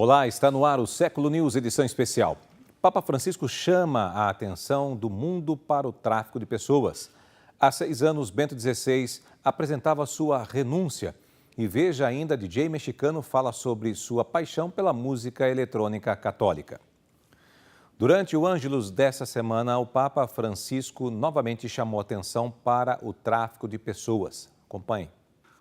Olá, está no ar o Século News, edição especial. Papa Francisco chama a atenção do mundo para o tráfico de pessoas. Há 6 anos, Bento XVI apresentava sua renúncia. E veja ainda, DJ mexicano fala sobre sua paixão pela música eletrônica católica. Durante o Ângelus dessa semana, o Papa Francisco novamente chamou atenção para o tráfico de pessoas. Acompanhe.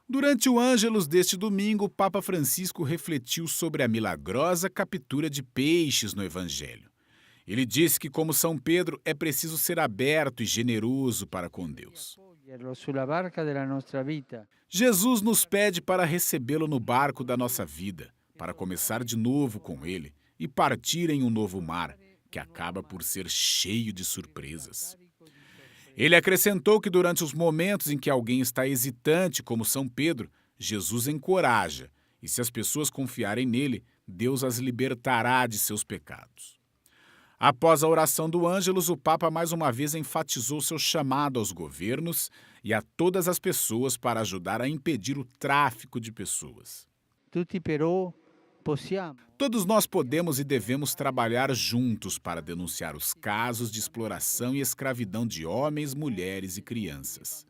Durante o Ângelus deste domingo, o Papa Francisco refletiu sobre a milagrosa captura de peixes no Evangelho. Ele disse que, como São Pedro, é preciso ser aberto e generoso para com Deus. Jesus nos pede para recebê-lo no barco da nossa vida, para começar de novo com ele e partir em um novo mar, que acaba por ser cheio de surpresas. Ele acrescentou que durante os momentos em que alguém está hesitante, como São Pedro, Jesus encoraja, e se as pessoas confiarem nele, Deus as libertará de seus pecados. Após a oração do Ângelus, o Papa mais uma vez enfatizou seu chamado aos governos e a todas as pessoas para ajudar a impedir o tráfico de pessoas. Todos nós podemos e devemos trabalhar juntos para denunciar os casos de exploração e escravidão de homens, mulheres e crianças.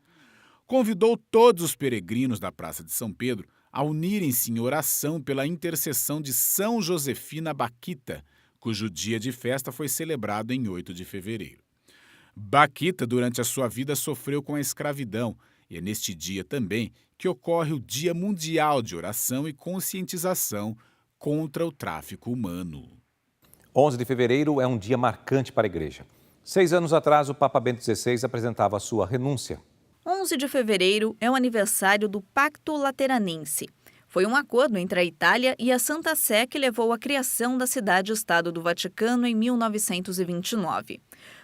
Convidou todos os peregrinos da Praça de São Pedro a unirem-se em oração pela intercessão de São Josefina Bakhita, cujo dia de festa foi celebrado em 8 de fevereiro. Bakhita, durante a sua vida, sofreu com a escravidão e é neste dia também que ocorre o Dia Mundial de Oração e Conscientização contra o tráfico humano. 11 de fevereiro é um dia marcante para a igreja. 6 anos atrás, o Papa Bento XVI apresentava sua renúncia. 11 de fevereiro é o aniversário do Pacto Lateranense. Foi um acordo entre a Itália e a Santa Sé que levou à criação da Cidade-Estado do Vaticano em 1929.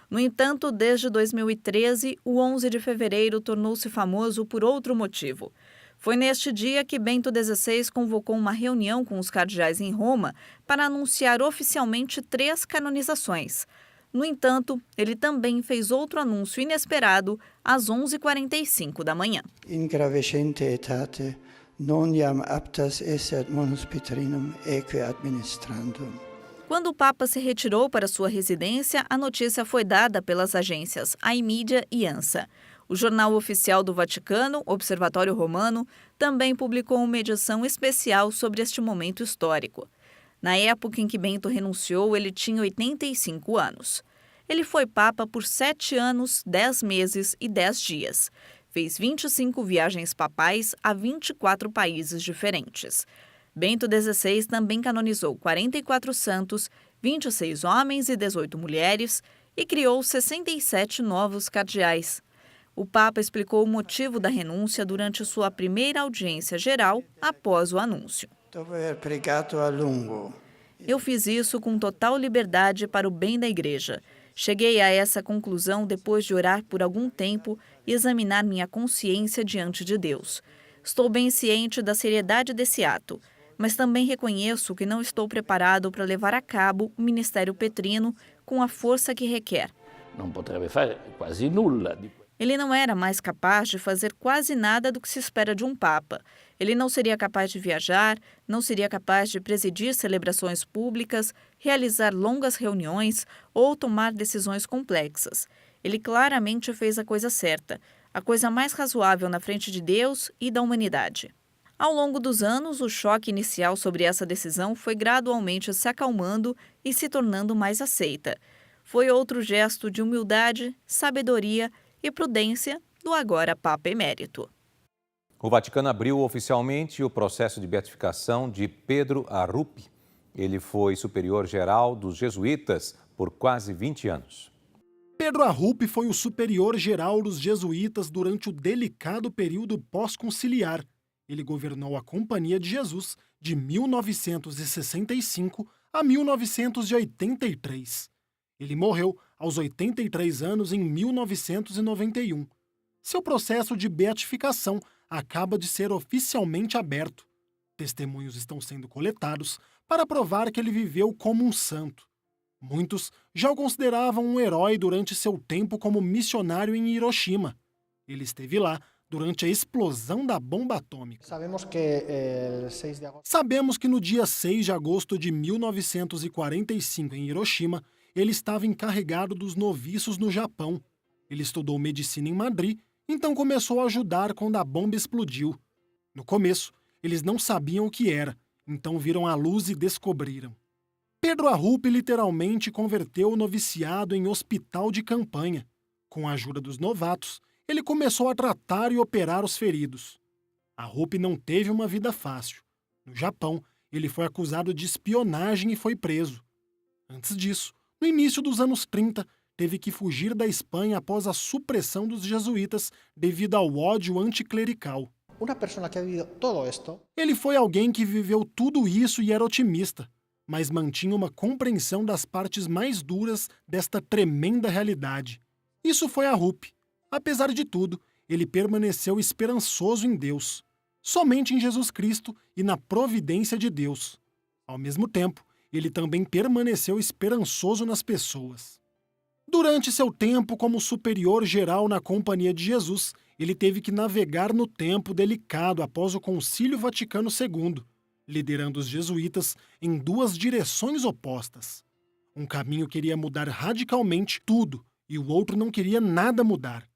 No entanto, desde 2013, o 11 de fevereiro tornou-se famoso por outro motivo. Foi neste dia que Bento XVI convocou uma reunião com os cardeais em Roma para anunciar oficialmente 3 canonizações. No entanto, ele também fez outro anúncio inesperado às 11h45 da manhã. In gravescente etate, non iam aptas esse ad munus Petrinum eque administrandum. Quando o Papa se retirou para sua residência, a notícia foi dada pelas agências iMedia e ANSA. O Jornal Oficial do Vaticano, Observatório Romano, também publicou uma edição especial sobre este momento histórico. Na época em que Bento renunciou, ele tinha 85 anos. Ele foi Papa por 7 anos, 10 meses e 10 dias. Fez 25 viagens papais a 24 países diferentes. Bento XVI também canonizou 44 santos, 26 homens e 18 mulheres e criou 67 novos cardeais. O Papa explicou o motivo da renúncia durante sua primeira audiência geral após o anúncio. Eu fiz isso com total liberdade para o bem da Igreja. Cheguei a essa conclusão depois de orar por algum tempo e examinar minha consciência diante de Deus. Estou bem ciente da seriedade desse ato, mas também reconheço que não estou preparado para levar a cabo o ministério petrino com a força que requer. Não potrebbe fare quasi nulla. Ele não era mais capaz de fazer quase nada do que se espera de um Papa. Ele não seria capaz de viajar, não seria capaz de presidir celebrações públicas, realizar longas reuniões ou tomar decisões complexas. Ele claramente fez a coisa certa, a coisa mais razoável na frente de Deus e da humanidade. Ao longo dos anos, o choque inicial sobre essa decisão foi gradualmente se acalmando e se tornando mais aceita. Foi outro gesto de humildade, sabedoria e prudência do agora Papa Emérito. O Vaticano abriu oficialmente o processo de beatificação de Pedro Arrupe. Ele foi superior-geral dos jesuítas por quase 20 anos. Pedro Arrupe foi o superior-geral dos jesuítas durante o delicado período pós-conciliar. Ele governou a Companhia de Jesus de 1965 a 1983. Ele morreu aos 83 anos em 1991. Seu processo de beatificação acaba de ser oficialmente aberto. Testemunhos estão sendo coletados para provar que ele viveu como um santo. Muitos já o consideravam um herói durante seu tempo como missionário em Hiroshima. Ele esteve lá durante a explosão da bomba atômica. Sabemos Que no dia 6 de agosto de 1945, em Hiroshima, ele estava encarregado dos noviços no Japão. Ele estudou medicina em Madrid, então começou a ajudar quando a bomba explodiu. No começo, eles não sabiam o que era, então viram a luz e descobriram. Pedro Arrupe literalmente converteu o noviciado em hospital de campanha. Com a ajuda dos novatos, ele começou a tratar e operar os feridos. Arrupe não teve uma vida fácil. No Japão, ele foi acusado de espionagem e foi preso. Antes disso, no início dos anos 30, teve que fugir da Espanha após a supressão dos jesuítas devido ao ódio anticlerical. Ele foi alguém que viveu tudo isso e era otimista, mas mantinha uma compreensão das partes mais duras desta tremenda realidade. Isso foi Arrupe. Apesar de tudo, ele permaneceu esperançoso em Deus, somente em Jesus Cristo e na providência de Deus. Ao mesmo tempo, ele também permaneceu esperançoso nas pessoas. Durante seu tempo como superior geral na Companhia de Jesus, ele teve que navegar no tempo delicado após o Concílio Vaticano II, liderando os jesuítas em duas direções opostas. Um caminho queria mudar radicalmente tudo e o outro não queria nada mudar.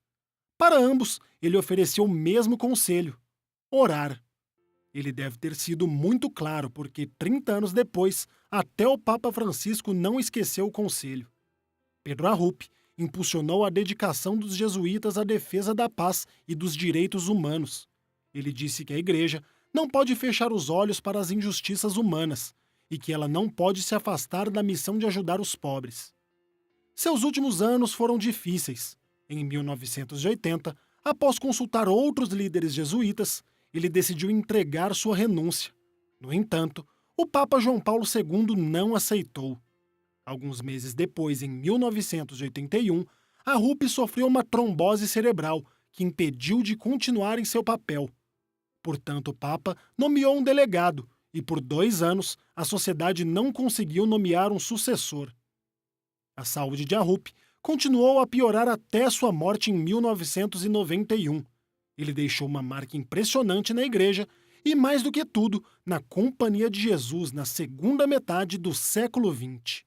Para ambos, ele ofereceu o mesmo conselho: orar. Ele deve ter sido muito claro, porque 30 anos depois, até o Papa Francisco não esqueceu o conselho. Pedro Arrupe impulsionou a dedicação dos jesuítas à defesa da paz e dos direitos humanos. Ele disse que a Igreja não pode fechar os olhos para as injustiças humanas e que ela não pode se afastar da missão de ajudar os pobres. Seus últimos anos foram difíceis. Em 1980, após consultar outros líderes jesuítas, ele decidiu entregar sua renúncia. No entanto, o Papa João Paulo II não aceitou. Alguns meses depois, em 1981, Arrupe sofreu uma trombose cerebral que impediu de continuar em seu papel. Portanto, o Papa nomeou um delegado e, por 2 anos, a sociedade não conseguiu nomear um sucessor. A saúde de Arrupe continuou a piorar até sua morte em 1991. Ele deixou uma marca impressionante na Igreja e, mais do que tudo, na Companhia de Jesus na segunda metade do século XX.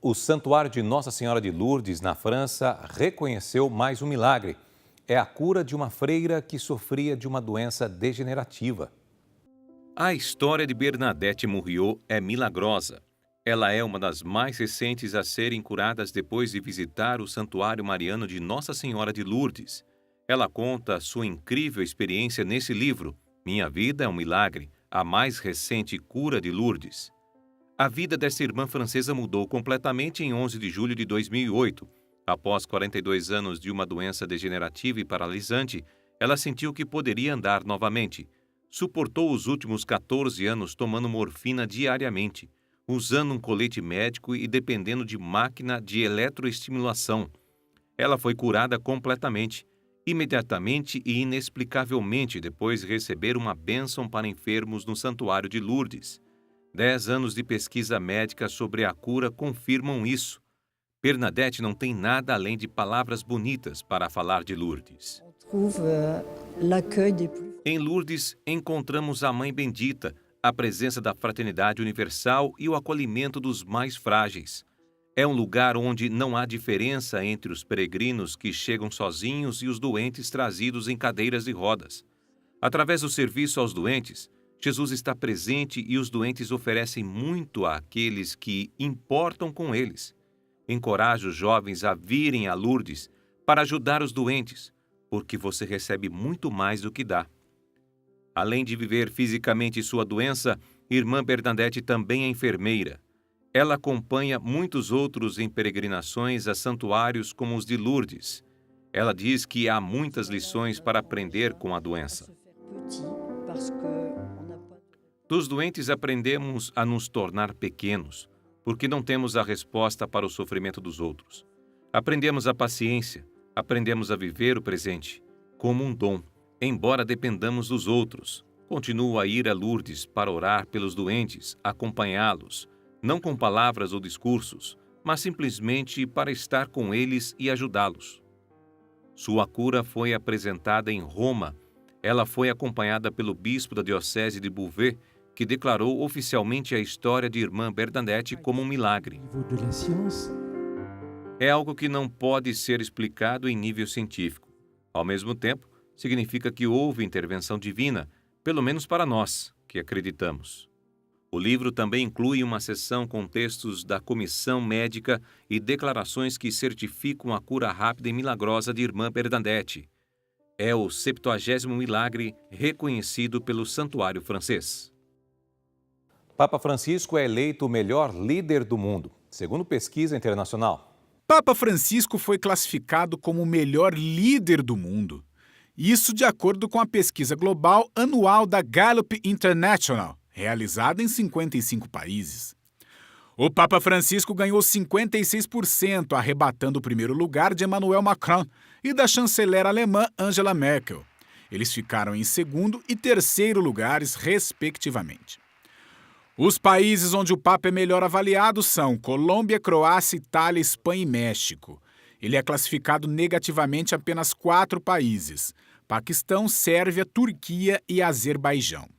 O Santuário de Nossa Senhora de Lourdes, na França, reconheceu mais um milagre. É a cura de uma freira que sofria de uma doença degenerativa. A história de Bernadette Murriot é milagrosa. Ela é uma das mais recentes a serem curadas depois de visitar o Santuário Mariano de Nossa Senhora de Lourdes. Ela conta sua incrível experiência nesse livro, Minha Vida é um Milagre, a mais recente cura de Lourdes. A vida dessa irmã francesa mudou completamente em 11 de julho de 2008. Após 42 anos de uma doença degenerativa e paralisante, ela sentiu que poderia andar novamente. Suportou os últimos 14 anos tomando morfina diariamente, usando um colete médico e dependendo de máquina de eletroestimulação. Ela foi curada completamente, imediatamente e inexplicavelmente depois de receber uma bênção para enfermos no Santuário de Lourdes. 10 anos de pesquisa médica sobre a cura confirmam isso. Bernadette não tem nada além de palavras bonitas para falar de Lourdes. Em Lourdes, encontramos a Mãe Bendita, a presença da fraternidade universal e o acolhimento dos mais frágeis. É um lugar onde não há diferença entre os peregrinos que chegam sozinhos e os doentes trazidos em cadeiras de rodas. Através do serviço aos doentes, Jesus está presente e os doentes oferecem muito àqueles que importam com eles. Encoraje os jovens a virem a Lourdes para ajudar os doentes, porque você recebe muito mais do que dá. Além de viver fisicamente sua doença, irmã Bernadette também é enfermeira. Ela acompanha muitos outros em peregrinações a santuários como os de Lourdes. Ela diz que há muitas lições para aprender com a doença. Dos doentes aprendemos a nos tornar pequenos, porque não temos a resposta para o sofrimento dos outros. Aprendemos a paciência, aprendemos a viver o presente, como um dom, embora dependamos dos outros. Continuo a ir a Lourdes para orar pelos doentes, acompanhá-los, não com palavras ou discursos, mas simplesmente para estar com eles e ajudá-los. Sua cura foi apresentada em Roma. Ela foi acompanhada pelo bispo da diocese de Beauvais, que declarou oficialmente a história de irmã Bernadette como um milagre. É algo que não pode ser explicado em nível científico. Ao mesmo tempo, significa que houve intervenção divina, pelo menos para nós, que acreditamos. O livro também inclui uma seção com textos da comissão médica e declarações que certificam a cura rápida e milagrosa de irmã Bernadette. É o 70º milagre reconhecido pelo Santuário Francês. Papa Francisco é eleito o melhor líder do mundo, segundo pesquisa internacional. Papa Francisco foi classificado como o melhor líder do mundo. Isso de acordo com a pesquisa global anual da Gallup International, realizada em 55 países. O Papa Francisco ganhou 56%, arrebatando o primeiro lugar de Emmanuel Macron e da chanceler alemã Angela Merkel. Eles ficaram em segundo e terceiro lugares, respectivamente. Os países onde o Papa é melhor avaliado são Colômbia, Croácia, Itália, Espanha e México. Ele é classificado negativamente em apenas 4 países: Paquistão, Sérvia, Turquia e Azerbaijão.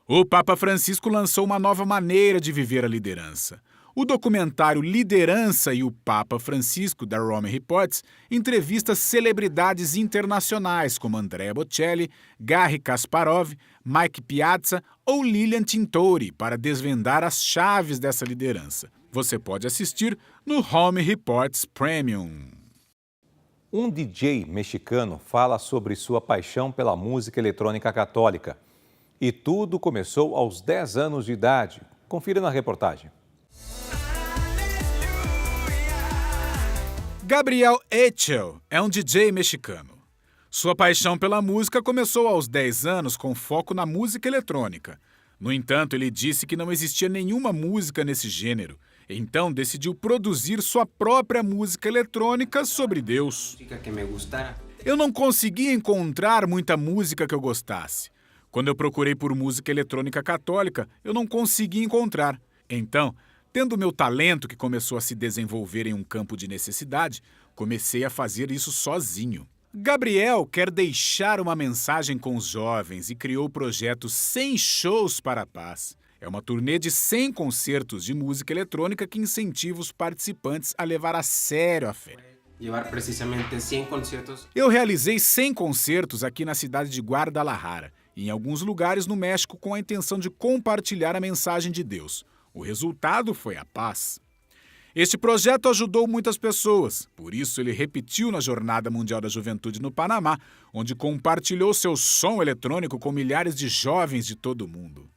O Papa Francisco lançou uma nova maneira de viver a liderança. O documentário Liderança e o Papa Francisco, da Rome Reports, entrevista celebridades internacionais como Andrea Bocelli, Garry Kasparov, Mike Piazza ou Lilian Tintori para desvendar as chaves dessa liderança. Você pode assistir no Home Reports Premium. Um DJ mexicano fala sobre sua paixão pela música eletrônica católica. E tudo começou aos 10 anos de idade. Confira na reportagem. Gabriel Echel é um DJ mexicano. Sua paixão pela música começou aos 10 anos com foco na música eletrônica. No entanto, ele disse que não existia nenhuma música nesse gênero. Então, decidiu produzir sua própria música eletrônica sobre Deus. Eu não conseguia encontrar muita música que eu gostasse. Quando eu procurei por música eletrônica católica, eu não consegui encontrar. Então, tendo meu talento que começou a se desenvolver em um campo de necessidade, comecei a fazer isso sozinho. Gabriel quer deixar uma mensagem com os jovens e criou o projeto 100 Shows para a Paz. É uma turnê de 100 concertos de música eletrônica que incentiva os participantes a levar a sério a fé. Eu realizei 100 concertos aqui na cidade de Guadalajara e em alguns lugares no México com a intenção de compartilhar a mensagem de Deus. O resultado foi a paz. Este projeto ajudou muitas pessoas, por isso ele repetiu na Jornada Mundial da Juventude no Panamá, onde compartilhou seu som eletrônico com milhares de jovens de todo o mundo.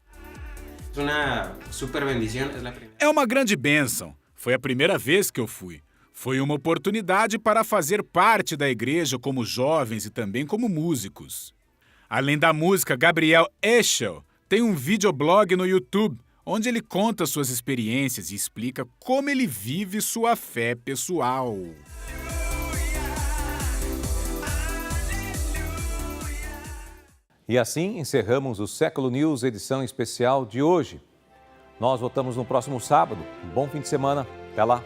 É uma grande bênção. Foi a primeira vez que eu fui. Foi uma oportunidade para fazer parte da igreja como jovens e também como músicos. Além da música, Gabriel Echel tem um videoblog no YouTube, onde ele conta suas experiências e explica como ele vive sua fé pessoal. E assim encerramos o Século News edição especial de hoje. Nós voltamos no próximo sábado. Um bom fim de semana. Até lá.